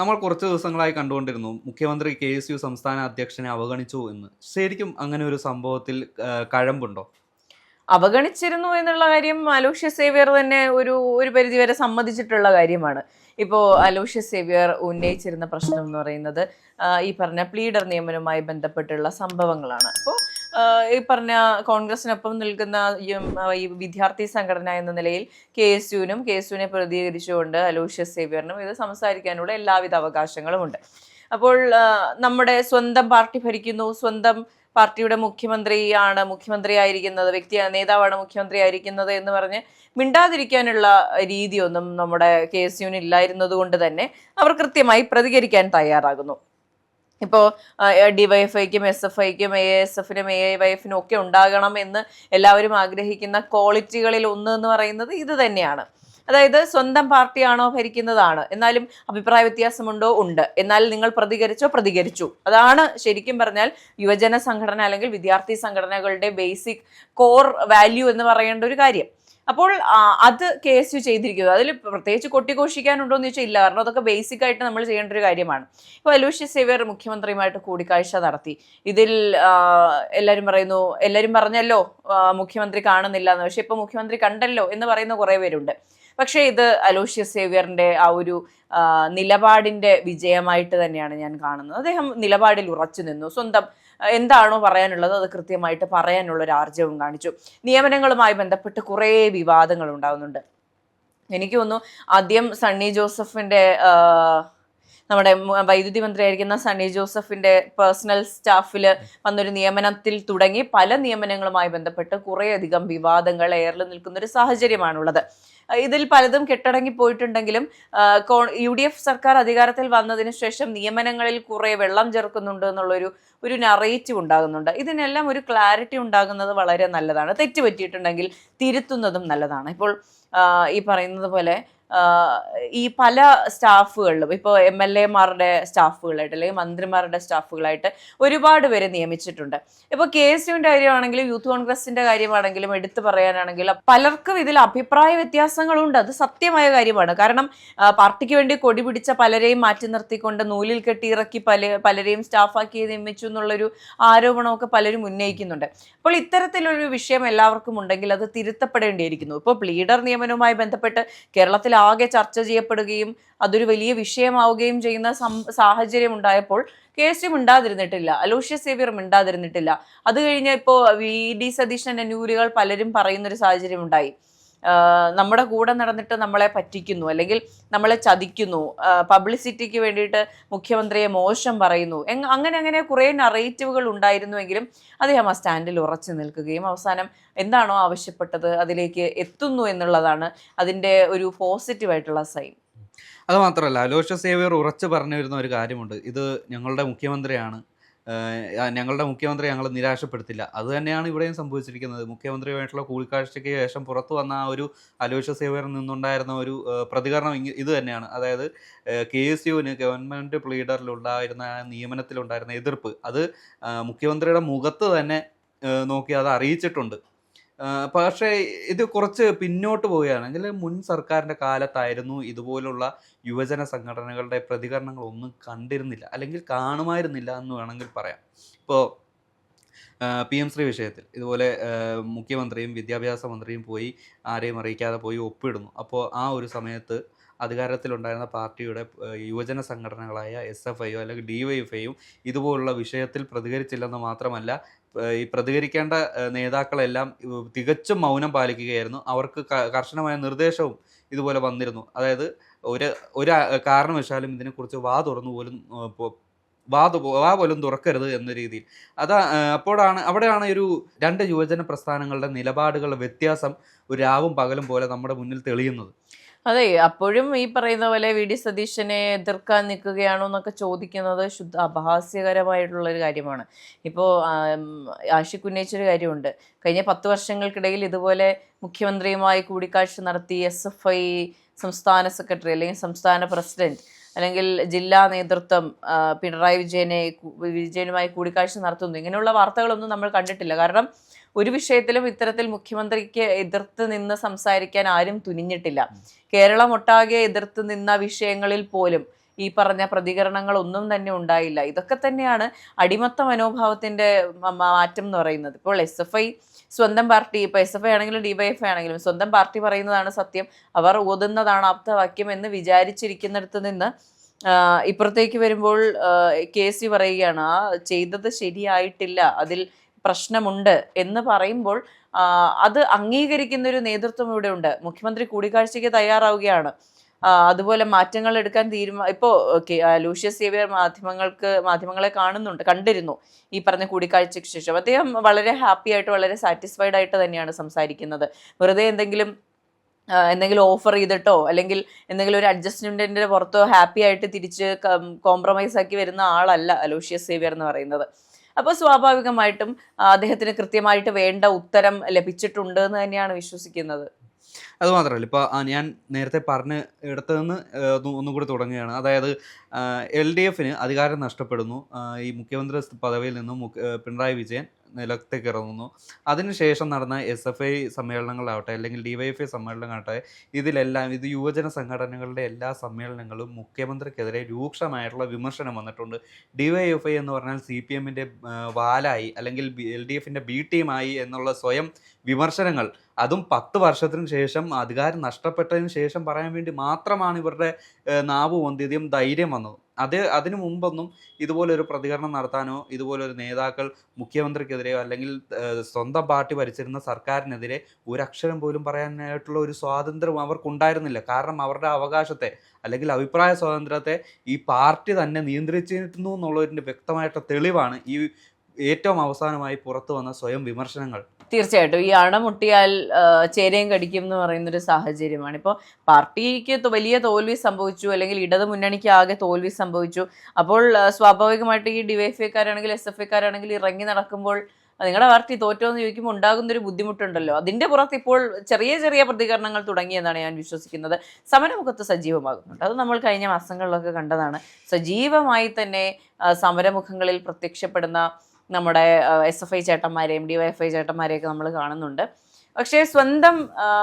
നമ്മൾ കുറച്ച് ദിവസങ്ങളായി കണ്ടുകൊണ്ടിരുന്നു മുഖ്യമന്ത്രി KSU സംസ്ഥാന അധ്യക്ഷനെ അവഗണിച്ചു എന്ന്. ശരിക്കും അങ്ങനെ ഒരു സംഭവത്തിൽ കഴമ്പുണ്ടോ? അവഗണിച്ചിരുന്നു എന്നുള്ള കാര്യം അലോഷ്യസ് സേവ്യർ തന്നെ ഒരു പരിധിവരെ സമ്മതിച്ചിട്ടുള്ള കാര്യമാണ്. ഇപ്പോൾ അലോഷ്യസ് സേവ്യർ ഉന്നയിച്ചിരുന്ന പ്രശ്നം എന്ന് പറയുന്നത് ഈ പറഞ്ഞ പ്ലീഡർ നിയമനവുമായി ബന്ധപ്പെട്ടുള്ള സംഭവങ്ങളാണ്. അപ്പോൾ ഈ പറഞ്ഞ കോൺഗ്രസിനൊപ്പം നിൽക്കുന്ന ഈ വിദ്യാർത്ഥി സംഘടന എന്ന നിലയിൽ KSUവിനെ പ്രതികരിച്ചുകൊണ്ട് അലോഷ്യസ് സേവ്യറിനും ഇത് സംസാരിക്കാനുള്ള എല്ലാവിധ അവകാശങ്ങളുമുണ്ട്. അപ്പോൾ നമ്മുടെ സ്വന്തം പാർട്ടി ഭരിക്കുന്നു, സ്വന്തം പാർട്ടിയുടെ മുഖ്യമന്ത്രിയായിരിക്കുന്നത് നേതാവാണ് മുഖ്യമന്ത്രി ആയിരിക്കുന്നത് എന്ന് പറഞ്ഞ് മിണ്ടാതിരിക്കാനുള്ള രീതിയൊന്നും നമ്മുടെ KSUവിന് ഇല്ലായിരുന്നത് കൊണ്ട് തന്നെ അവർ കൃത്യമായി പ്രതികരിക്കാൻ തയ്യാറാകുന്നു. ഇപ്പോൾ DYFIക്കും SFIക്കും ASFനും AYFനും ഒക്കെ ഉണ്ടാകണം എന്ന് എല്ലാവരും ആഗ്രഹിക്കുന്ന ക്വാളിറ്റികളിൽ ഒന്ന് എന്ന് പറയുന്നത് ഇത് തന്നെയാണ്. അതായത് സ്വന്തം പാർട്ടിയാണോ ഭരിക്കുന്നതാണ്, എന്നാലും അഭിപ്രായ വ്യത്യാസമുണ്ടോ, ഉണ്ട്, എന്നാൽ നിങ്ങൾ പ്രതികരിച്ചു. അതാണ് ശരിക്കും പറഞ്ഞാൽ യുവജന സംഘടന അല്ലെങ്കിൽ വിദ്യാർത്ഥി സംഘടനകളുടെ ബേസിക് കോർ വാല്യൂ എന്ന് പറയേണ്ട ഒരു കാര്യം. അപ്പോൾ അത് KSU ചെയ്തിരിക്കുന്നത്. അതിൽ പ്രത്യേകിച്ച് കൊട്ടിഘോഷിക്കാനുണ്ടോ എന്ന് ചോദിച്ചാൽ ഇല്ല, കാരണം അതൊക്കെ ബേസിക് ആയിട്ട് നമ്മൾ ചെയ്യേണ്ട ഒരു കാര്യമാണ്. ഇപ്പോൾ അലോഷ്യസ് സേവ്യർ മുഖ്യമന്ത്രിയുമായിട്ട് കൂടിക്കാഴ്ച നടത്തി. ഇതിൽ എല്ലാവരും പറഞ്ഞല്ലോ മുഖ്യമന്ത്രി കാണുന്നില്ല എന്ന്. പക്ഷെ ഇപ്പൊ മുഖ്യമന്ത്രി കണ്ടല്ലോ എന്ന് പറയുന്ന കുറെ പേരുണ്ട്. പക്ഷേ ഇത് അലോഷ്യസ് സേവ്യറിന്റെ ആ ഒരു നിലപാടിന്റെ വിജയമായിട്ട് തന്നെയാണ് ഞാൻ കാണുന്നത്. അദ്ദേഹം നിലപാടിൽ ഉറച്ചു നിന്നു. സ്വന്തം എന്താണോ പറയാനുള്ളത് അത് കൃത്യമായിട്ട് പറയാനുള്ള ഒരു ആർജവം കാണിച്ചു. നിയമനങ്ങളുമായി ബന്ധപ്പെട്ട് കുറേ വിവാദങ്ങൾ ഉണ്ടാകുന്നുണ്ട്. എനിക്ക് തോന്നുന്നു ആദ്യം നമ്മുടെ വൈദ്യുതി മന്ത്രിയായിരിക്കുന്ന സണ്ണി ജോസഫിന്റെ പേഴ്സണൽ സ്റ്റാഫിൽ വന്നൊരു നിയമനത്തിൽ തുടങ്ങി പല നിയമനങ്ങളുമായി ബന്ധപ്പെട്ട് കുറേയധികം വിവാദങ്ങൾ എയറിൽ നിൽക്കുന്ന ഒരു സാഹചര്യമാണുള്ളത്. ഇതിൽ പലതും കെട്ടടങ്ങി പോയിട്ടുണ്ടെങ്കിലും UDF സർക്കാർ അധികാരത്തിൽ വന്നതിന് ശേഷം നിയമനങ്ങളിൽ കുറെ വെള്ളം ചേർക്കുന്നുണ്ട് ഒരു നറേറ്റീവ് ഉണ്ടാകുന്നുണ്ട്. ഇതിനെല്ലാം ഒരു ക്ലാരിറ്റി ഉണ്ടാകുന്നത് വളരെ നല്ലതാണ്. തെറ്റ് പറ്റിയിട്ടുണ്ടെങ്കിൽ തിരുത്തുന്നതും നല്ലതാണ്. ഇപ്പോൾ ഈ പറയുന്നത് പോലെ ഈ പല സ്റ്റാഫുകളിലും ഇപ്പോൾ MLA-മാരുടെ സ്റ്റാഫുകളായിട്ട് അല്ലെങ്കിൽ മന്ത്രിമാരുടെ സ്റ്റാഫുകളായിട്ട് ഒരുപാട് പേരെ നിയമിച്ചിട്ടുണ്ട്. ഇപ്പോൾ KSUവിന്റെ കാര്യമാണെങ്കിലും യൂത്ത് കോൺഗ്രസിന്റെ കാര്യമാണെങ്കിലും എടുത്തു പറയാനാണെങ്കിലും പലർക്കും ഇതിൽ അഭിപ്രായ വ്യത്യാസങ്ങളുണ്ട്. അത് സത്യമായ കാര്യമാണ്. കാരണം പാർട്ടിക്ക് വേണ്ടി കൊടി പിടിച്ച പലരെയും മാറ്റി നിർത്തിക്കൊണ്ട് നൂലിൽ കെട്ടിയിറക്കി പലരെയും സ്റ്റാഫാക്കി നിയമിച്ചു എന്നുള്ളൊരു ആരോപണമൊക്കെ പലരും ഉന്നയിക്കുന്നുണ്ട്. അപ്പോൾ ഇത്തരത്തിലൊരു വിഷയം എല്ലാവർക്കും ഉണ്ടെങ്കിൽ അത് തിരുത്തപ്പെടേണ്ടിയിരിക്കുന്നു. ഇപ്പോൾ പ്ലീഡർ നിയമനവുമായി ബന്ധപ്പെട്ട് കേരളത്തിൽ ആകെ ചർച്ച ചെയ്യപ്പെടുകയും അതൊരു വലിയ വിഷയമാവുകയും ചെയ്യുന്ന സാഹചര്യം ഉണ്ടായപ്പോൾ KSU മിണ്ടാതിരുന്നിട്ടില്ല, അലോഷ്യസ് സേവ്യർ മിണ്ടാതിരുന്നിട്ടില്ല. അത് കഴിഞ്ഞ് ഇപ്പോൾ VD സതീശൻ അന്യൂരികൾ പലരും പറയുന്നൊരു സാഹചര്യം ഉണ്ടായി. നമ്മുടെ കൂടെ നടന്നിട്ട് നമ്മളെ പറ്റിക്കുന്നു അല്ലെങ്കിൽ നമ്മളെ ചതിക്കുന്നു, പബ്ലിസിറ്റിക്ക് വേണ്ടിയിട്ട് മുഖ്യമന്ത്രിയെ മോശം പറയുന്നു, അങ്ങനെ കുറേ നറേറ്റീവുകൾ ഉണ്ടായിരുന്നുവെങ്കിലും അദ്ദേഹം ആ സ്റ്റാൻഡിൽ ഉറച്ചു നിൽക്കുകയും അവസാനം എന്താണോ ആവശ്യപ്പെട്ടത് അതിലേക്ക് എത്തുന്നു എന്നുള്ളതാണ് അതിൻ്റെ ഒരു പോസിറ്റീവായിട്ടുള്ള സൈൻ. അത് മാത്രമല്ല, അലോഷ്യസ് സേവ്യർ ഉറച്ചു പറഞ്ഞു വരുന്ന ഒരു കാര്യമുണ്ട്. ഇത് ഞങ്ങളുടെ മുഖ്യമന്ത്രിയാണ്, ഞങ്ങളുടെ മുഖ്യമന്ത്രി ഞങ്ങൾ നിരാശപ്പെടുത്തില്ല. അത് തന്നെയാണ് ഇവിടെയും സംഭവിച്ചിരിക്കുന്നത്. മുഖ്യമന്ത്രിയുമായിട്ടുള്ള കൂടിക്കാഴ്ചയ്ക്ക് ശേഷം പുറത്തു വന്ന ആ ഒരു അലോഷ്യസ് സേവ്യറിൽ നിന്നുണ്ടായിരുന്ന ഒരു പ്രതികരണം ഇത് തന്നെയാണ്. അതായത് KSUവിന് ഗവൺമെൻറ് പ്ലീഡറിലുണ്ടായിരുന്ന നിയമനത്തിലുണ്ടായിരുന്ന എതിർപ്പ് അത് മുഖ്യമന്ത്രിയുടെ മുഖത്ത് തന്നെ നോക്കി അത് അറിയിച്ചിട്ടുണ്ട്. പക്ഷേ ഇത് കുറച്ച് പിന്നോട്ട് പോവുകയാണെങ്കിൽ മുൻ സർക്കാരിൻ്റെ കാലത്തായിരുന്നു ഇതുപോലുള്ള യുവജന സംഘടനകളുടെ പ്രതികരണങ്ങളൊന്നും കണ്ടിരുന്നില്ല, അല്ലെങ്കിൽ കാണുമായിരുന്നില്ല എന്ന് വേണമെങ്കിൽ പറയാം. ഇപ്പോൾ PM ശ്രീ വിഷയത്തിൽ ഇതുപോലെ മുഖ്യമന്ത്രിയും വിദ്യാഭ്യാസ മന്ത്രിയും പോയി ആരെയും അറിയിക്കാതെ പോയി ഒപ്പിടുന്നു. അപ്പോൾ ആ ഒരു സമയത്ത് അധികാരത്തിലുണ്ടായിരുന്ന പാർട്ടിയുടെ യുവജന സംഘടനകളായ SFIയോ അല്ലെങ്കിൽ DYFIയും ഇതുപോലുള്ള വിഷയത്തിൽ പ്രതികരിച്ചില്ലെന്ന് മാത്രമല്ല, ഈ പ്രതികരിക്കേണ്ട നേതാക്കളെല്ലാം തികച്ചും മൗനം പാലിക്കുകയായിരുന്നു. അവർക്ക് കർശനമായ നിർദ്ദേശവും ഇതുപോലെ വന്നിരുന്നു. അതായത് ഒരു കാരണവശാലും ഇതിനെക്കുറിച്ച് വാ പോലും തുറക്കരുത് എന്ന രീതിയിൽ. അവിടെയാണ് ഒരു രണ്ട് യുവജന പ്രസ്ഥാനങ്ങളുടെ നിലപാടുകളുടെ വ്യത്യാസം ഒരു രാവും പകലും പോലെ നമ്മുടെ മുന്നിൽ തെളിയുന്നത്. അതെ, അപ്പോഴും ഈ പറയുന്ന പോലെ VD സതീശനെ എതിർക്കാൻ നിൽക്കുകയാണോ എന്നൊക്കെ ചോദിക്കുന്നത് ശുദ്ധ അപഹാസ്യകരമായിട്ടുള്ളൊരു കാര്യമാണ്. ഇപ്പോൾ ആഷിഖ് ഉന്നയിച്ചൊരു കാര്യമുണ്ട്. കഴിഞ്ഞ 10 വർഷങ്ങൾക്കിടയിൽ ഇതുപോലെ മുഖ്യമന്ത്രിയുമായി കൂടിക്കാഴ്ച നടത്തി SFI സംസ്ഥാന സെക്രട്ടറി അല്ലെങ്കിൽ സംസ്ഥാന പ്രസിഡന്റ് അല്ലെങ്കിൽ ജില്ലാ നേതൃത്വം പിണറായി വിജയനുമായി കൂടിക്കാഴ്ച നടത്തുന്നു, ഇങ്ങനെയുള്ള വാർത്തകളൊന്നും നമ്മൾ കണ്ടിട്ടില്ല. കാരണം ഒരു വിഷയത്തിലും ഇത്തരത്തിൽ മുഖ്യമന്ത്രിക്ക് എതിർത്ത് നിന്ന് സംസാരിക്കാൻ ആരും തുനിഞ്ഞിട്ടില്ല. കേരളം ഒട്ടാകെ എതിർത്ത് നിന്ന വിഷയങ്ങളിൽ പോലും ഈ പറഞ്ഞ പ്രതികരണങ്ങളൊന്നും തന്നെ ഉണ്ടായില്ല. ഇതൊക്കെ തന്നെയാണ് അടിമത്ത മനോഭാവത്തിന്റെ മാറ്റം എന്ന് പറയുന്നത്. ഇപ്പോൾ SFI സ്വന്തം പാർട്ടി, ഇപ്പൊ SFI ആണെങ്കിലും DYFI ആണെങ്കിലും സ്വന്തം പാർട്ടി പറയുന്നതാണ് സത്യം, അവർ ഓതുന്നതാണ് ആപ്തവാക്യം എന്ന് വിചാരിച്ചിരിക്കുന്നിടത്ത് നിന്ന് ഇപ്പുറത്തേക്ക് വരുമ്പോൾ KC പറയുകയാണ് ആ ചെയ്തത് ശരിയായിട്ടില്ല, അതിൽ പ്രശ്നമുണ്ട് എന്ന് പറയുമ്പോൾ അത് അംഗീകരിക്കുന്ന ഒരു നേതൃത്വം ഇവിടെ ഉണ്ട്. മുഖ്യമന്ത്രി കൂടിക്കാഴ്ചയ്ക്ക് തയ്യാറാവുകയാണ്. അതുപോലെ മാറ്റങ്ങൾ എടുക്കാൻ ഇപ്പോൾ ലൂഷ്യസ് സേവ്യർ മാധ്യമങ്ങളെ കണ്ടിരുന്നു ഈ പറഞ്ഞ കൂടിക്കാഴ്ചയ്ക്ക് ശേഷം. അദ്ദേഹം വളരെ ഹാപ്പി ആയിട്ട് വളരെ സാറ്റിസ്ഫൈഡ് ആയിട്ട് തന്നെയാണ് സംസാരിക്കുന്നത്. വെറുതെ എന്തെങ്കിലും ഓഫർ ചെയ്തിട്ടോ അല്ലെങ്കിൽ എന്തെങ്കിലും ഒരു അഡ്ജസ്റ്റ്മെന്റിന്റെ പുറത്തോ ഹാപ്പി ആയിട്ട് തിരിച്ച് കോംപ്രമൈസ് ആക്കി വരുന്ന ആളല്ല ലൂഷ്യസ് സേവ്യർ എന്ന് പറയുന്നത്. അപ്പോൾ സ്വാഭാവികമായിട്ടും അദ്ദേഹത്തിന് കൃത്യമായിട്ട് വേണ്ട ഉത്തരം ലഭിച്ചിട്ടുണ്ട് എന്ന് തന്നെയാണ് വിശ്വസിക്കുന്നത്. അതുമാത്രമല്ല, ഇപ്പോൾ ഞാൻ നേരത്തെ പറഞ്ഞ ഇടത്ത് നിന്ന് ഒന്നുകൂടി തുടങ്ങുകയാണ്. അതായത് LDF അധികാരം നഷ്ടപ്പെടുന്നു, ഈ മുഖ്യമന്ത്രി പദവിയിൽ നിന്നും പിണറായി വിജയൻ നിലത്തേക്ക് ഇറങ്ങുന്നു. അതിനുശേഷം നടന്ന SFI സമ്മേളനങ്ങളാവട്ടെ അല്ലെങ്കിൽ DYFI സമ്മേളനങ്ങളാവട്ടെ, ഇതിലെല്ലാം ഇത് യുവജന സംഘടനകളുടെ എല്ലാ സമ്മേളനങ്ങളും മുഖ്യമന്ത്രിക്കെതിരെ രൂക്ഷമായിട്ടുള്ള വിമർശനം വന്നിട്ടുണ്ട്. DYFI എന്ന് പറഞ്ഞാൽ CPMന്റെ വാലായി അല്ലെങ്കിൽ LDFന്റെ B ടീമായി എന്നുള്ള സ്വയം വിമർശനങ്ങൾ, അതും 10 വർഷത്തിന് ശേഷം അധികാരം നഷ്ടപ്പെട്ടതിന് ശേഷം പറയാൻ വേണ്ടി മാത്രമാണ് ഇവരുടെ നാവ് പൊന്തിയതും ധൈര്യം വന്നത്. അതിനു മുമ്പൊന്നും ഇതുപോലൊരു പ്രതികരണം നടത്താനോ ഇതുപോലൊരു നേതാക്കൾ മുഖ്യമന്ത്രിക്കെതിരെയോ അല്ലെങ്കിൽ സ്വന്തം പാർട്ടി ഭരിച്ചിരുന്ന സർക്കാരിനെതിരെ ഒരു അക്ഷരം പോലും പറയാനായിട്ടുള്ള ഒരു സ്വാതന്ത്ര്യം അവർക്കുണ്ടായിരുന്നില്ല. കാരണം അവരുടെ അവകാശത്തെ അല്ലെങ്കിൽ അഭിപ്രായ സ്വാതന്ത്ര്യത്തെ ഈ പാർട്ടി തന്നെ നിയന്ത്രിച്ചിരുന്നു എന്നുള്ളതിൻ്റെ വ്യക്തമായിട്ട് തെളിവാണ് ഈ ഏറ്റവും അവസാനമായി പുറത്തു വന്ന സ്വയം വിമർശനങ്ങൾ. തീർച്ചയായിട്ടും ഈ അണമുട്ടിയാൽ ചേരയും കടിക്കും എന്ന് പറയുന്നൊരു സാഹചര്യമാണ്. ഇപ്പോൾ പാർട്ടിക്ക് വലിയ തോൽവി സംഭവിച്ചു അല്ലെങ്കിൽ ഇടതു മുന്നണിക്ക് ആകെ തോൽവി സംഭവിച്ചു. അപ്പോൾ സ്വാഭാവികമായിട്ട് ഈ DYFIക്കാരാണെങ്കിൽ SFIക്കാരാണെങ്കിൽ ഇറങ്ങി നടക്കുമ്പോൾ നിങ്ങളുടെ പാർട്ടി തോറ്റോ എന്ന് ചോദിക്കുമ്പോൾ ഉണ്ടാകുന്നൊരു ബുദ്ധിമുട്ടുണ്ടല്ലോ. അതിൻ്റെ പുറത്ത് ഇപ്പോൾ ചെറിയ ചെറിയ പ്രതികരണങ്ങൾ തുടങ്ങിയെന്നാണ് ഞാൻ വിശ്വസിക്കുന്നത്. സമരമുഖത്ത് സജീവമാകുന്നുണ്ട്. അത് നമ്മൾ കഴിഞ്ഞ മാസങ്ങളിലൊക്കെ കണ്ടതാണ്. സജീവമായി തന്നെ സമരമുഖങ്ങളിൽ പ്രത്യക്ഷപ്പെടുന്ന നമ്മുടെ SFI ചേട്ടന്മാരെയും DYFI ചേട്ടന്മാരെയൊക്കെ നമ്മൾ കാണുന്നുണ്ട്. പക്ഷേ സ്വന്തം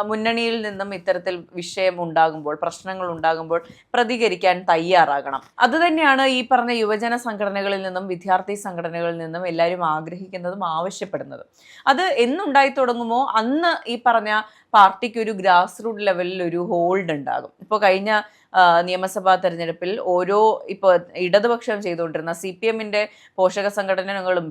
മുന്നണിയിൽ നിന്നും ഇത്തരത്തിൽ വിഷയം ഉണ്ടാകുമ്പോൾ, പ്രശ്നങ്ങൾ ഉണ്ടാകുമ്പോൾ പ്രതികരിക്കാൻ തയ്യാറാകണം. അതുതന്നെയാണ് ഈ പറഞ്ഞ യുവജന സംഘടനകളിൽ നിന്നും വിദ്യാർത്ഥി സംഘടനകളിൽ നിന്നും എല്ലാവരും ആഗ്രഹിക്കുന്നതും ആവശ്യപ്പെടുന്നതും. അത് എന്നുണ്ടായി തുടങ്ങുമോ അന്ന് ഈ പറഞ്ഞ പാർട്ടിക്ക് ഒരു ഗ്രാസ് റൂട്ട് ലെവലിൽ ഒരു ഹോൾഡ് ഉണ്ടാകും. ഇപ്പോൾ കഴിഞ്ഞ നിയമസഭാ തെരഞ്ഞെടുപ്പിൽ ഇപ്പോൾ ഇടതുപക്ഷം ചെയ്തുകൊണ്ടിരുന്ന CPMന്റെ പോഷക സംഘടനകളും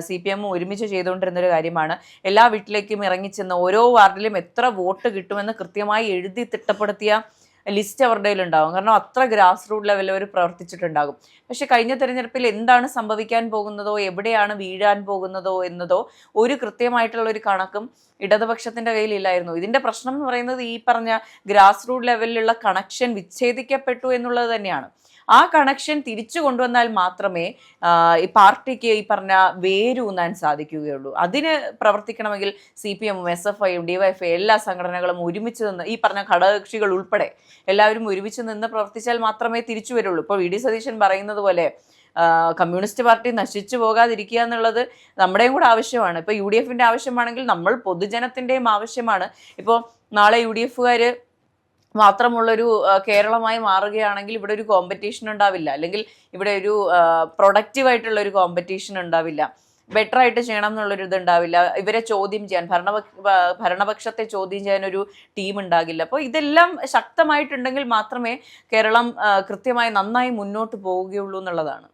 CPM ഒരുമിച്ച് ചെയ്തുകൊണ്ടിരുന്ന ഒരു കാര്യമാണ് എല്ലാ വീട്ടിലേക്കും ഇറങ്ങിച്ചെന്ന് ഓരോ വാർഡിലും എത്ര വോട്ട് കിട്ടുമെന്ന് കൃത്യമായി എഴുതി തിട്ടപ്പെടുത്തിയ ലിസ്റ്റ് അവരുടെ ഉണ്ടാകും. കാരണം അത്ര ഗ്രാസ് റൂട്ട് ലെവലിൽ അവർ പ്രവർത്തിച്ചിട്ടുണ്ടാകും. പക്ഷെ കഴിഞ്ഞ തെരഞ്ഞെടുപ്പിൽ എന്താണ് സംഭവിക്കാൻ പോകുന്നതോ എവിടെയാണ് വീഴാൻ പോകുന്നതോ എന്നതോ ഒരു കൃത്യമായിട്ടുള്ള ഒരു കണക്കും ഇടതുപക്ഷത്തിന്റെ കയ്യിലില്ലായിരുന്നു. ഇതിന്റെ പ്രശ്നം എന്ന് പറയുന്നത് ഈ പറഞ്ഞ ഗ്രാസ് റൂട്ട് ലെവലിലുള്ള കണക്ഷൻ വിച്ഛേദിക്കപ്പെട്ടു എന്നുള്ളത് തന്നെയാണ്. ആ കണക്ഷൻ തിരിച്ചു കൊണ്ടുവന്നാൽ മാത്രമേ ഈ പാർട്ടിക്ക് ഈ പറഞ്ഞ വേരൂന്നാൻ സാധിക്കുകയുള്ളൂ. അതിന് പ്രവർത്തിക്കണമെങ്കിൽ CPMഉം SFIയും DYFI എല്ലാ സംഘടനകളും ഒരുമിച്ച് നിന്ന്, ഈ പറഞ്ഞ ഘടകകക്ഷികൾ ഉൾപ്പെടെ എല്ലാവരും ഒരുമിച്ച് നിന്ന് പ്രവർത്തിച്ചാൽ മാത്രമേ തിരിച്ചു വരുള്ളൂ. ഇപ്പോൾ VD സതീശൻ പറയുന്നത് പോലെ കമ്മ്യൂണിസ്റ്റ് പാർട്ടി നശിച്ചു പോകാതിരിക്കുക എന്നുള്ളത് നമ്മുടെയും കൂടെ ആവശ്യമാണ്. ഇപ്പോൾ UDFന്റെ ആവശ്യമാണെങ്കിൽ നമ്മൾ പൊതുജനത്തിൻ്റെയും ആവശ്യമാണ്. ഇപ്പോൾ നാളെ UDFകാർ മാത്രമുള്ളൊരു കേരളമായി മാറുകയാണെങ്കിൽ ഇവിടെ ഒരു കോമ്പറ്റീഷൻ ഉണ്ടാവില്ല, അല്ലെങ്കിൽ ഇവിടെ ഒരു പ്രൊഡക്റ്റീവായിട്ടുള്ള ഒരു കോമ്പറ്റീഷൻ ഉണ്ടാവില്ല, ബെറ്റർ ആയിട്ട് ചെയ്യണം എന്നുള്ളൊരു ഇത് ഉണ്ടാവില്ല, ഇവരെ ചോദ്യം ചെയ്യാൻ ഭരണപക്ഷത്തെ ചോദ്യം ചെയ്യാൻ ഒരു ടീം ഉണ്ടാകില്ല. അപ്പോൾ ഇതെല്ലാം ശക്തമായിട്ടുണ്ടെങ്കിൽ മാത്രമേ കേരളം കൃത്യമായി നന്നായി മുന്നോട്ട് പോവുകയുള്ളൂ എന്നുള്ളതാണ്.